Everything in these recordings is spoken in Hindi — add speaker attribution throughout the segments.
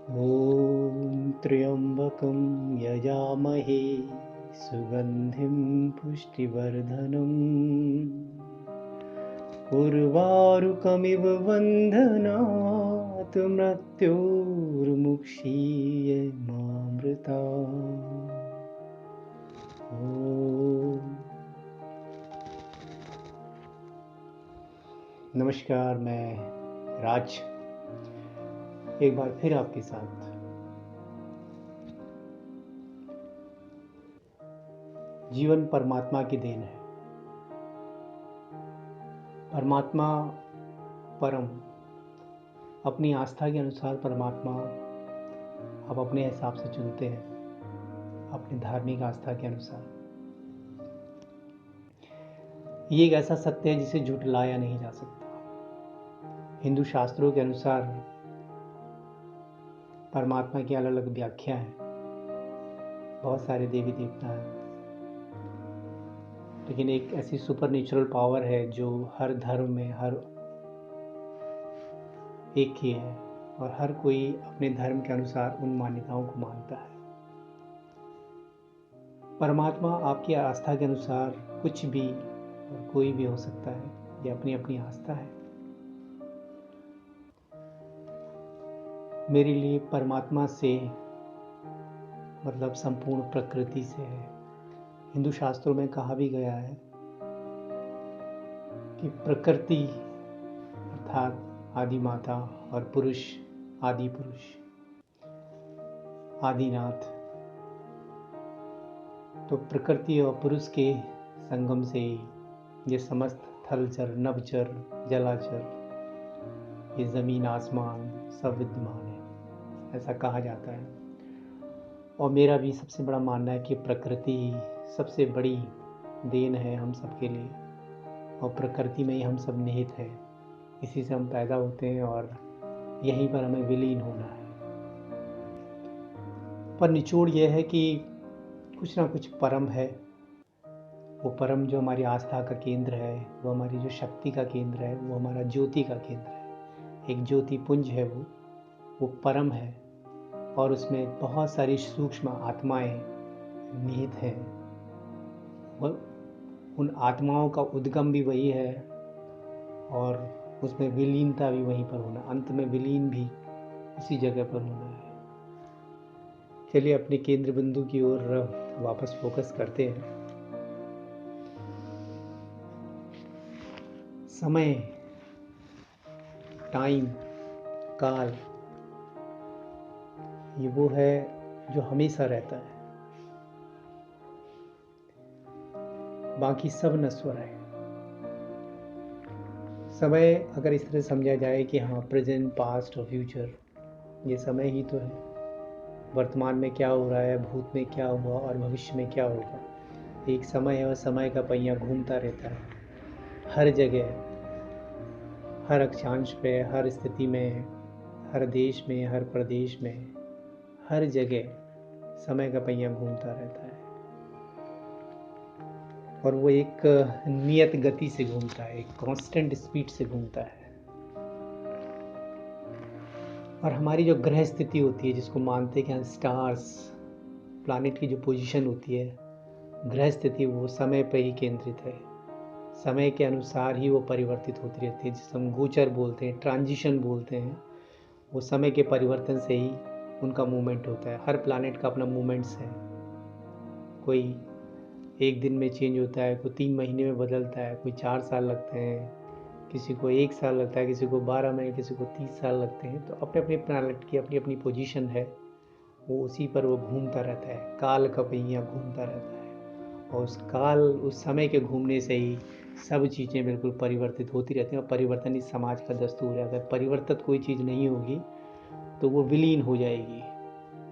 Speaker 1: ॐ त्र्यम्बकं यजामहे सुगन्धिं पुष्टिवर्धनम् उर्वारुकमिव बन्धनात् मृत्योर्मुक्षीयमामृतात्। नमस्कार, मैं राज एक बार फिर आपके साथ जीवन परमात्मा की देन है। परमात्मा परम, अपनी आस्था के अनुसार परमात्मा आप अपने हिसाब से चुनते हैं, अपनी धार्मिक आस्था के अनुसार। ये एक ऐसा सत्य है जिसे झुटलाया नहीं जा सकता। हिंदू शास्त्रों के अनुसार परमात्मा की अलग अलग व्याख्या है। बहुत सारे देवी देवता हैं, लेकिन एक ऐसी सुपर नेचुरल पावर है जो हर धर्म में हर एक ही है और हर कोई अपने धर्म के अनुसार उन मान्यताओं को मानता है। परमात्मा आपकी आस्था के अनुसार कुछ भी और कोई भी हो सकता है, ये अपनी अपनी आस्था है। मेरे लिए परमात्मा से मतलब संपूर्ण प्रकृति से है। हिंदू शास्त्रों में कहा भी गया है कि प्रकृति अर्थात आदि माता और पुरुष आदि पुरुष आदिनाथ, तो प्रकृति और पुरुष के संगम से ये समस्त थलचर नभचर जलाचर, ये जमीन आसमान सब विद्यमान है, ऐसा कहा जाता है। और मेरा भी सबसे बड़ा मानना है कि प्रकृति सबसे बड़ी देन है हम सब के लिए, और प्रकृति में ही हम सब निहित हैं। इसी से हम पैदा होते हैं और यहीं पर हमें विलीन होना है। पर निचोड़ यह है कि कुछ ना कुछ परम है। वो परम जो हमारी आस्था का केंद्र है, वो हमारी जो शक्ति का केंद्र है, वो हमारा ज्योति का केंद्र है। एक ज्योति पुंज है, वो परम है और उसमें बहुत सारी सूक्ष्म आत्माएं निहित हैं। उन आत्माओं का उद्गम भी वही है और उसमें विलीनता भी वहीं पर होना, अंत में विलीन भी उसी जगह पर होना है। चलिए अपने केंद्र बिंदु की ओर वापस फोकस करते हैं। समय, टाइम, काल, ये वो है जो हमेशा रहता है, बाकी सब नश्वर है। समय अगर इस तरह समझा जाए कि हाँ, प्रेजेंट, पास्ट और फ्यूचर, ये समय ही तो है। वर्तमान में क्या हो रहा है, भूत में क्या हुआ और भविष्य में क्या होगा, एक समय है और समय का पहिया घूमता रहता है हर जगह, हर अक्षांश पे, हर स्थिति में, हर देश में, हर प्रदेश में, हर जगह समय का पहिया घूमता रहता है और वो एक नियत गति से घूमता है, एक कांस्टेंट स्पीड से घूमता है। और हमारी जो ग्रह स्थिति होती है, जिसको मानते हैं कि स्टार्स, प्लैनेट की जो पोजीशन होती है, ग्रह स्थिति, वो समय पर ही केंद्रित है। समय के अनुसार ही वो परिवर्तित होती रहती है, जिसे हम गोचर बोलते हैं, ट्रांजिशन बोलते हैं। वो समय के परिवर्तन से ही उनका मूवमेंट होता है। हर प्लैनेट का अपना मूवमेंट्स है। कोई एक दिन में चेंज होता है, कोई 3 महीने में बदलता है, कोई 4 साल लगते हैं, किसी को 1 साल लगता है, किसी को 12 महीने, किसी को 30 साल लगते हैं। तो अपने अपने प्लैनेट की अपनी अपनी पोजीशन है, वो उसी पर वो घूमता रहता है, काल का पहिया घूमता रहता है। और उस समय के घूमने से ही सब चीज़ें बिल्कुल परिवर्तित होती रहती हैं। और परिवर्तन इस समाज का दस्तूर है। अगर परिवर्तित कोई चीज़ नहीं होगी तो वो विलीन हो जाएगी।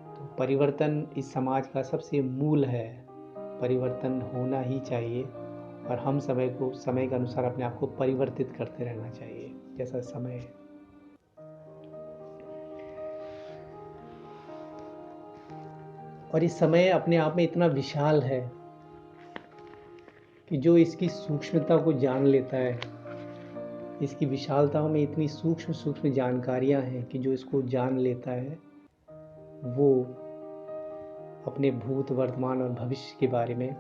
Speaker 1: तो परिवर्तन इस समाज का सबसे मूल है। परिवर्तन होना ही चाहिए और हम समय के अनुसार अपने आप को परिवर्तित करते रहना चाहिए, जैसा समय है। और इस समय अपने आप में इतना विशाल है कि जो इसकी सूक्ष्मता को जान लेता है, इसकी विशालताओं में इतनी सूक्ष्म सूक्ष्म जानकारियां हैं कि जो इसको जान लेता है वो अपने भूत, वर्तमान और भविष्य के बारे में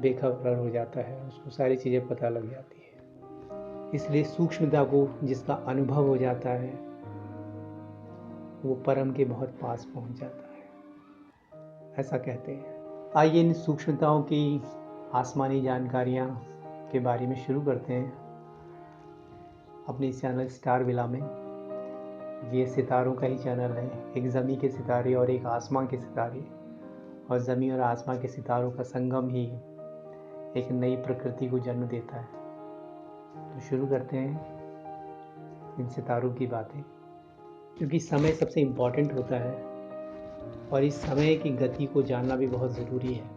Speaker 1: बेखबर हो जाता है, उसको सारी चीज़ें पता लग जाती है। इसलिए सूक्ष्मता को जिसका अनुभव हो जाता है वो परम के बहुत पास पहुंच जाता है, ऐसा कहते हैं। आइए इन सूक्ष्मताओं की आसमानी जानकारियाँ के बारे में शुरू करते हैं अपने इस चैनल स्टार विला में। ये सितारों का ही चैनल है, एक ज़मीं के सितारे और एक आसमां के सितारे, और ज़मीं और आसमां के सितारों का संगम ही एक नई प्रकृति को जन्म देता है। तो शुरू करते हैं इन सितारों की बातें, क्योंकि समय सबसे इम्पॉर्टेंट होता है और इस समय की गति को जानना भी बहुत ज़रूरी है।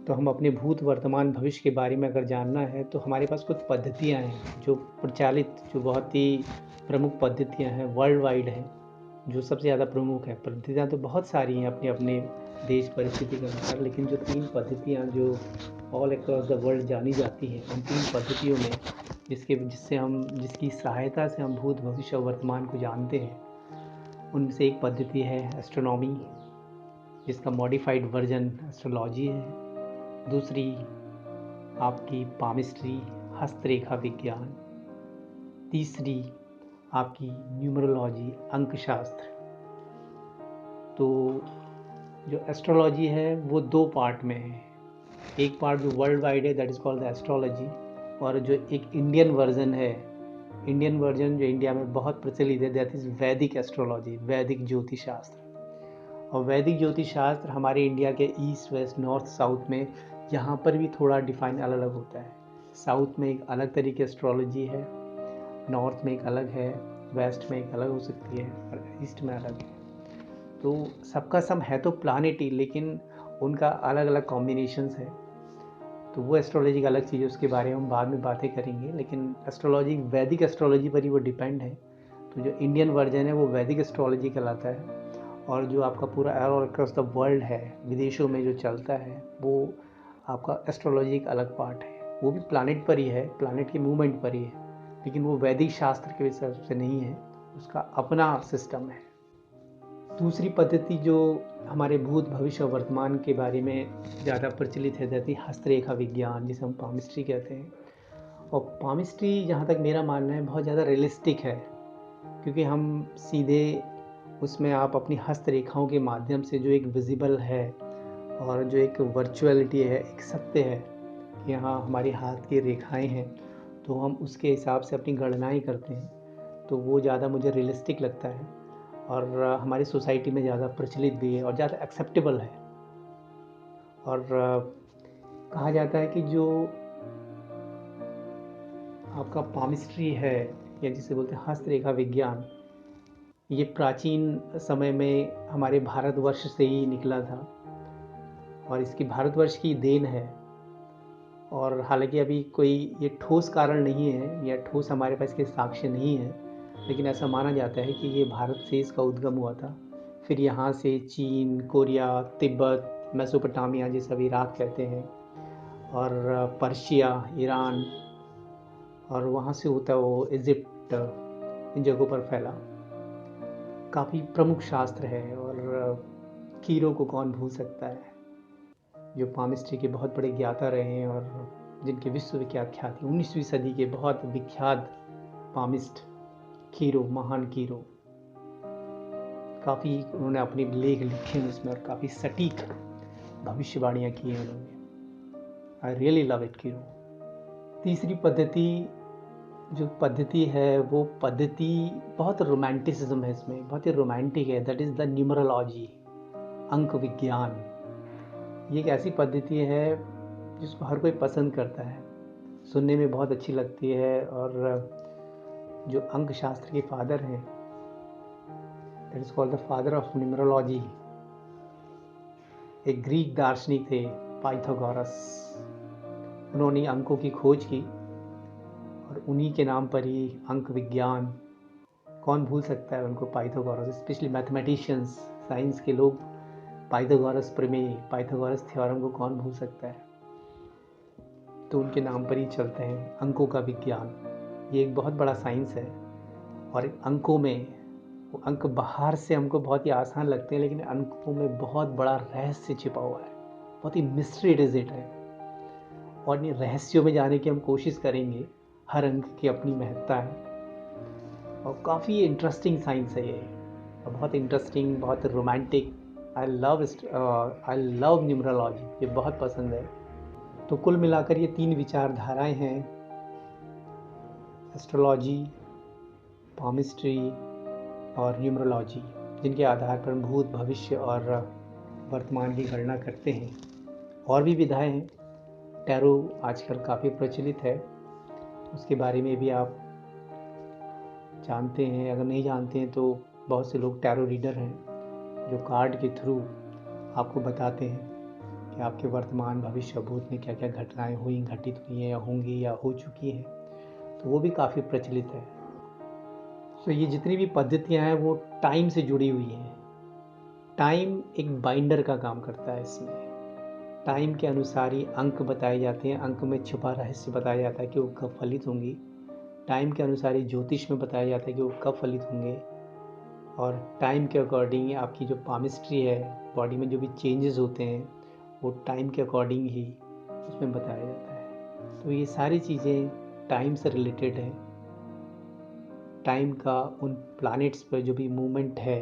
Speaker 1: तो हम अपने भूत, वर्तमान, भविष्य के बारे में अगर जानना है तो हमारे पास कुछ पद्धतियाँ हैं जो प्रचलित, जो बहुत ही प्रमुख पद्धतियाँ हैं, वर्ल्ड वाइड हैं, जो सबसे ज़्यादा प्रमुख है। पद्धतियाँ तो बहुत सारी हैं अपने अपने देश परिस्थिति के अनुसार, लेकिन जो 3 पद्धतियाँ जो ऑल अक्रॉस द वर्ल्ड जानी जाती हैं, उन 3 पद्धतियों में जिसकी सहायता से हम भूत, भविष्य और वर्तमान को जानते हैं, उनमें से एक पद्धति है एस्ट्रोनॉमी, जिसका मॉडिफाइड वर्जन एस्ट्रोलॉजी है। दूसरी आपकी पामिस्ट्री, हस्तरेखा विज्ञान। तीसरी आपकी न्यूमरोलॉजी, अंकशास्त्र। तो जो एस्ट्रोलॉजी है वो 2 पार्ट में है। एक पार्ट जो वर्ल्ड वाइड है, that is called the astrology, और जो एक इंडियन वर्जन है, इंडियन वर्जन जो इंडिया में बहुत प्रचलित है, दैट इज़ वैदिक एस्ट्रोलॉजी, वैदिक ज्योतिष शास्त्र। और वैदिक ज्योतिष शास्त्र हमारे इंडिया के ईस्ट, वेस्ट, नॉर्थ, साउथ में यहाँ पर भी थोड़ा डिफाइन अलग अलग होता है। साउथ में एक अलग तरीके एस्ट्रोलॉजी है, नॉर्थ में एक अलग है, वेस्ट में एक अलग हो सकती है, और ईस्ट में अलग है। तो सबका सब है तो प्लानेट ही, लेकिन उनका अलग अलग कॉम्बिनेशंस है। तो वो एस्ट्रोलॉजी का अलग चीज़ है, उसके बारे में हम बाद में बातें करेंगे। लेकिन एस्ट्रोलॉजी वैदिक एस्ट्रोलॉजी पर ही वो डिपेंड है। तो जो इंडियन वर्जन है वो वैदिक एस्ट्रोलॉजी कहलाता है, और जो आपका पूरा ऑल अक्रॉस द वर्ल्ड है, विदेशों में जो चलता है, वो आपका एस्ट्रोलॉजी एक अलग पार्ट है। वो भी प्लानेट पर ही है, प्लानेट के मूवमेंट पर ही है, लेकिन वो वैदिक शास्त्र के हिसाब से नहीं है, उसका अपना सिस्टम है। दूसरी पद्धति जो हमारे भूत, भविष्य और वर्तमान के बारे में ज़्यादा प्रचलित है, दैट इज हस्तरेखा विज्ञान, जिसे हम पामिस्ट्री कहते हैं। और पामिस्ट्री, जहाँ तक मेरा मानना है, बहुत ज़्यादा रियलिस्टिक है, क्योंकि हम सीधे उसमें आप अपनी हस्तरेखाओं के माध्यम से जो एक विजिबल है और जो एक वर्चुअलिटी है, एक सत्य है कि यहाँ हमारे हाथ की रेखाएं हैं, तो हम उसके हिसाब से अपनी गणनाएं करते हैं। तो वो ज़्यादा मुझे रियलिस्टिक लगता है और हमारी सोसाइटी में ज़्यादा प्रचलित भी है और ज़्यादा एक्सेप्टेबल है। और कहा जाता है कि जो आपका पामिस्ट्री है, या जिसे बोलते हैं हस्तरेखा विज्ञान, ये प्राचीन समय में हमारे भारतवर्ष से ही निकला था और इसकी भारतवर्ष की देन है। और हालांकि अभी कोई ये ठोस कारण नहीं है या ठोस हमारे पास के साक्ष्य नहीं है, लेकिन ऐसा माना जाता है कि ये भारत से इसका उद्गम हुआ था। फिर यहाँ से चीन, कोरिया, तिब्बत, मेसोपोटामिया जिसे अभी इराक कहते हैं, और पर्शिया, ईरान, और वहाँ से होता वो इजिप्ट, इन जगहों पर फैला। काफ़ी प्रमुख शास्त्र है। और कीरो को कौन भूल सकता है, जो पामिस्ट्री के बहुत बड़े ज्ञाता रहे हैं और जिनके विश्व विख्यात ख्याति, 19वीं सदी के बहुत विख्यात पामिस्ट कीरो, महान कीरो। काफ़ी उन्होंने अपने लेख लिखे हैं उसमें और काफ़ी सटीक भविष्यवाणियाँ की हैं उन्होंने। I really love it कीरो। तीसरी पद्धति जो पद्धति है वो पद्धति बहुत रोमांटिसिज्म है, इसमें बहुत ही रोमांटिक है, दैट इज़ द न्यूमरोलॉजी, अंक विज्ञान। ये एक ऐसी पद्धति है जिसको हर कोई पसंद करता है, सुनने में बहुत अच्छी लगती है। और जो अंक शास्त्र के फादर हैं, that is called the father of numerology, एक ग्रीक दार्शनिक थे, पाइथागोरस। उन्होंने अंकों की खोज की और उन्हीं के नाम पर ही अंक विज्ञान। कौन भूल सकता है उनको, पाइथागोरस, स्पेशली मैथमेटिशियंस, साइंस के लोग पाइथागोरस प्रमेय, पाइथागोरस थ्योरम को कौन भूल सकता है। तो उनके नाम पर ही चलते हैं अंकों का विज्ञान। ये एक बहुत बड़ा साइंस है और अंकों में वो अंक बाहर से हमको बहुत ही आसान लगते हैं, लेकिन अंकों में बहुत बड़ा रहस्य छिपा हुआ है, बहुत ही मिस्ट्री डिजिट है। और इन रहस्यों में जाने की हम कोशिश करेंगे। हर अंक की अपनी महत्ता है और काफ़ी इंटरेस्टिंग साइंस है ये, और बहुत इंटरेस्टिंग, बहुत रोमांटिक। आई लव न्यूमरोलॉजी, ये बहुत पसंद है। तो कुल मिलाकर ये 3 विचारधाराएं हैं, एस्ट्रोलॉजी, पामिस्ट्री और न्यूमरोलॉजी, जिनके आधार पर हम भूत, भविष्य और वर्तमान की गणना करते हैं। और भी विधाएं हैं। टैरो आजकल काफ़ी प्रचलित है, उसके बारे में भी आप जानते हैं। अगर नहीं जानते हैं तो बहुत से लोग टैरो रीडर हैं जो कार्ड के थ्रू आपको बताते हैं कि आपके वर्तमान, भविष्य, भूत में क्या क्या घटनाएं हुई, घटित हुई हैं या होंगी या हो चुकी हैं। तो वो भी काफ़ी प्रचलित है। तो ये जितनी भी पद्धतियाँ हैं वो टाइम से जुड़ी हुई हैं। टाइम एक बाइंडर का काम करता है इसमें। टाइम के अनुसार ही अंक बताए जाते हैं, अंक में छुपा रहस्य बताया जाता है कि वो कब फलित होंगी। टाइम के अनुसार ही ज्योतिष में बताया जाता है कि वो कब फलित होंगे। और टाइम के अकॉर्डिंग आपकी जो पामिस्ट्री है, बॉडी में जो भी चेंजेस होते हैं, वो टाइम के अकॉर्डिंग ही उसमें बताया जाता है। तो ये सारी चीज़ें टाइम से रिलेटेड है। टाइम का उन प्लैनेट्स पर जो भी मूवमेंट है,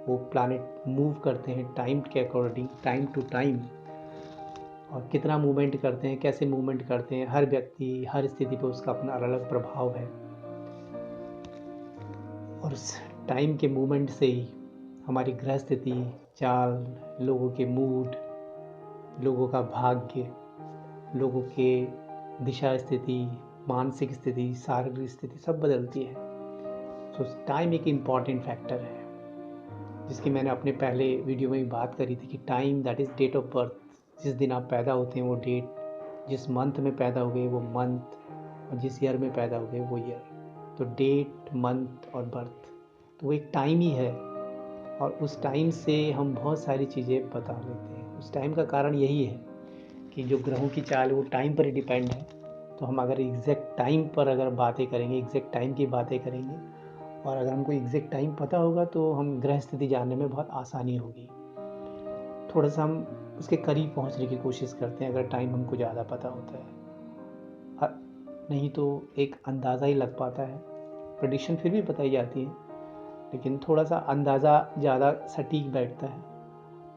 Speaker 1: वो प्लैनेट मूव करते हैं टाइम के अकॉर्डिंग, टाइम टू टाइम। और कितना मूवमेंट करते हैं, कैसे मूवमेंट करते हैं, हर व्यक्ति, हर स्थिति पर उसका अपना अलग अलग प्रभाव है। और उस टाइम के मूवमेंट से ही हमारी ग्रह स्थिति, चाल, लोगों के मूड, लोगों का भाग्य, लोगों के दिशा स्थिति, मानसिक स्थिति, शारीरिक स्थिति सब बदलती है। तो टाइम एक इम्पॉर्टेंट फैक्टर है, जिसकी मैंने अपने पहले वीडियो में भी बात करी थी कि time that is date of birth. जिस दिन आप पैदा होते हैं वो डेट, जिस मंथ में पैदा हो गए वो मंथ, और जिस ईयर में पैदा हो गए वो ईयर। तो डेट, मंथ और बर्थ, तो वो एक टाइम ही है। और उस टाइम से हम बहुत सारी चीज़ें बता लेते हैं। उस टाइम का कारण यही है कि जो ग्रहों की चाल वो टाइम पर ही डिपेंड है। तो हम अगर एग्जैक्ट टाइम पर अगर बातें करेंगे, एग्जैक्ट टाइम की बातें करेंगे, और अगर हमको एग्जैक्ट टाइम पता होगा तो हम ग्रह स्थिति जानने में बहुत आसानी होगी। थोड़ा सा हम उसके करीब पहुंचने की कोशिश करते हैं अगर टाइम हमको ज़्यादा पता होता है। नहीं तो एक अंदाज़ा ही लग पाता है। प्रेडिक्शन फिर भी बताई जाती है, लेकिन थोड़ा सा अंदाज़ा ज़्यादा सटीक बैठता है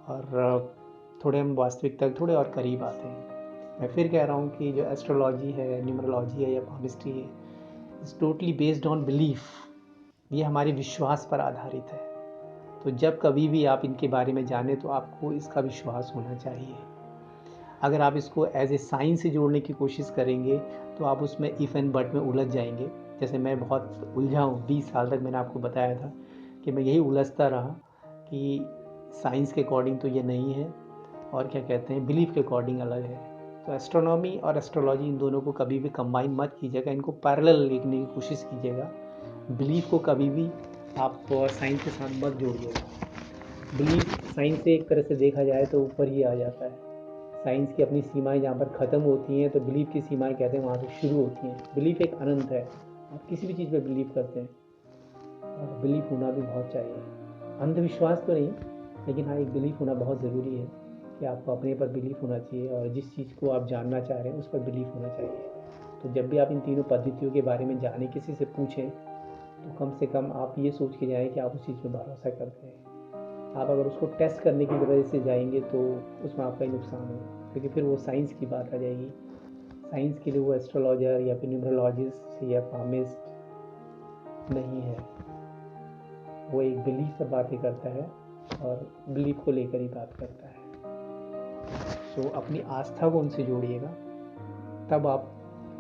Speaker 1: और थोड़े हम वास्तविकता के थोड़े और करीब आते हैं। मैं फिर कह रहा हूँ कि जो एस्ट्रोलॉजी है, न्यूमरोलॉजी है या पामिस्ट्री है, is totally based on belief. ये हमारे विश्वास पर आधारित है। तो जब कभी भी आप इनके बारे में जानें तो आपको इसका विश्वास होना चाहिए। अगर आप इसको एज ए साइंस से जोड़ने की कोशिश करेंगे तो आप उसमें इफ़ एंड बट में उलझ जाएंगे। जैसे मैं बहुत उलझा हूँ, 20 साल तक मैंने आपको बताया था कि मैं यही उलझता रहा कि साइंस के अकॉर्डिंग तो ये नहीं है, और क्या कहते हैं, बिलीफ के अकॉर्डिंग अलग है। तो एस्ट्रोनॉमी और एस्ट्रोलॉजी, इन दोनों को कभी भी कंबाइन मत कीजिएगा, इनको पैरेलल लिखने की कोशिश कीजिएगा। बिलीफ को कभी भी आप साइंस के साथ मत जोड़िएगा। बिलीफ साइंस से एक तरह से देखा जाए तो ऊपर ही आ जाता है। साइंस की अपनी सीमाएं जहाँ पर ख़त्म होती हैं तो बिलीफ की सीमाएं कहते हैं वहाँ से शुरू होती हैं। बिलीफ एक अनंत है, आप किसी भी चीज़ पर बिलीव करते हैं, और बिलीफ होना भी बहुत चाहिए। अंधविश्वास तो नहीं, लेकिन हाँ एक बिलीफ होना बहुत ज़रूरी है कि आपको अपने पर बिलीफ होना चाहिए, और जिस चीज़ को आप जानना चाह रहे हैं उस पर बिलीफ होना चाहिए। तो जब भी आप इन तीनों पद्धतियों के बारे में जानें, किसी से पूछें, तो कम से कम आप ये सोच के जाएँ कि आप उस चीज़ पर भरोसा करते हैं। आप अगर उसको टेस्ट करने की वजह से जाएंगे तो उसमें आपका ही नुकसान होगा, क्योंकि फिर वो साइंस की बात आ जाएगी। साइंस के लिए वो एस्ट्रोलॉजर या फिर न्यूमरोलॉजिस्ट या पामिस्ट नहीं है, वो एक बिलीफ पर बातें करता है और बिलीफ को लेकर ही बात करता है। तो अपनी आस्था को उनसे जोड़िएगा, तब आप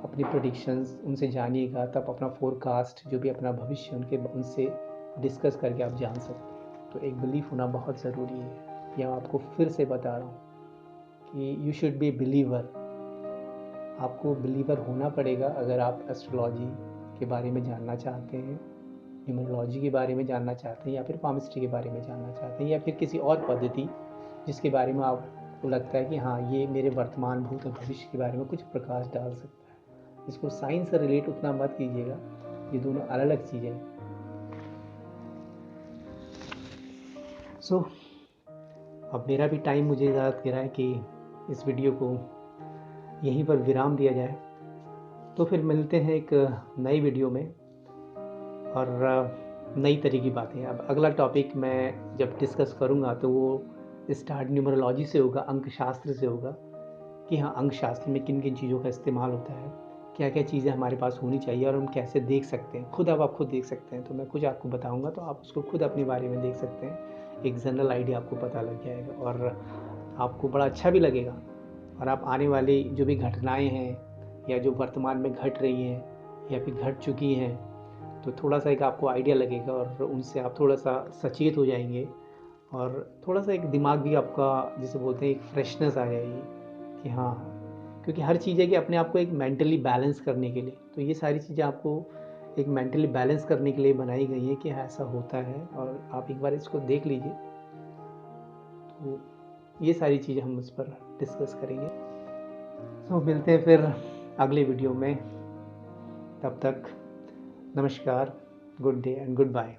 Speaker 1: अपनी प्रेडिक्शंस उनसे जानिएगा, तब अपना फोरकास्ट, जो भी अपना भविष्य उनसे डिस्कस करके आप जान सकते हैं। तो एक बिलीफ होना बहुत ज़रूरी है। यह आपको फिर से बता रहा हूँ कि यू शुड बी बिलीवर। आपको बिलीवर होना पड़ेगा अगर आप एस्ट्रोलॉजी के बारे में जानना चाहते हैं, न्यूमरोलॉजी के बारे में जानना चाहते हैं, या फिर पामिस्ट्री के बारे में जानना चाहते हैं, या फिर किसी और पद्धति जिसके बारे में आपको लगता है कि हाँ ये मेरे वर्तमान, भूत और भविष्य के बारे में कुछ प्रकाश डाल सकता है। इसको साइंस से रिलेट उतना मत कीजिएगा, ये दोनों अलग अलग चीज़ें हैं। सो अब मेरा भी टाइम मुझे इजाज़त दे रहा है कि इस वीडियो को यहीं पर विराम दिया जाए। तो फिर मिलते हैं एक नई वीडियो में और नई तरह की बातें। अब अगला टॉपिक मैं जब डिस्कस करूँगा तो वो स्टार्ट न्यूमरोलॉजी से होगा, अंक शास्त्र से होगा कि हाँ, अंक शास्त्र में किन किन चीज़ों का इस्तेमाल होता है, क्या क्या चीज़ें हमारे पास होनी चाहिए और हम कैसे देख सकते हैं। खुद अब आप खुद देख सकते हैं, तो मैं कुछ आपको बताऊंगा तो आप उसको खुद अपने बारे में देख सकते हैं। एक जनरल आइडिया आपको पता लग जाएगा और आपको बड़ा अच्छा भी लगेगा। और आप आने वाली जो भी घटनाएं हैं या जो वर्तमान में घट रही हैं या फिर घट चुकी हैं, तो थोड़ा सा एक आपको आइडिया लगेगा और उनसे आप थोड़ा सा सचेत हो जाएंगे और थोड़ा सा एक दिमाग भी आपका, जिसे बोलते हैं, एक फ्रेशनेस आ जाएगी कि हाँ, क्योंकि हर चीज़ है कि अपने आप को एक मेंटली बैलेंस करने के लिए, तो ये सारी चीज़ें आपको एक मेंटली बैलेंस करने के लिए बनाई गई है कि ऐसा होता है और आप एक बार इसको देख लीजिए। तो ये सारी चीज़ें हम उस पर डिस्कस करेंगे। तो मिलते हैं फिर अगले वीडियो में। तब तक नमस्कार, good day and good bye.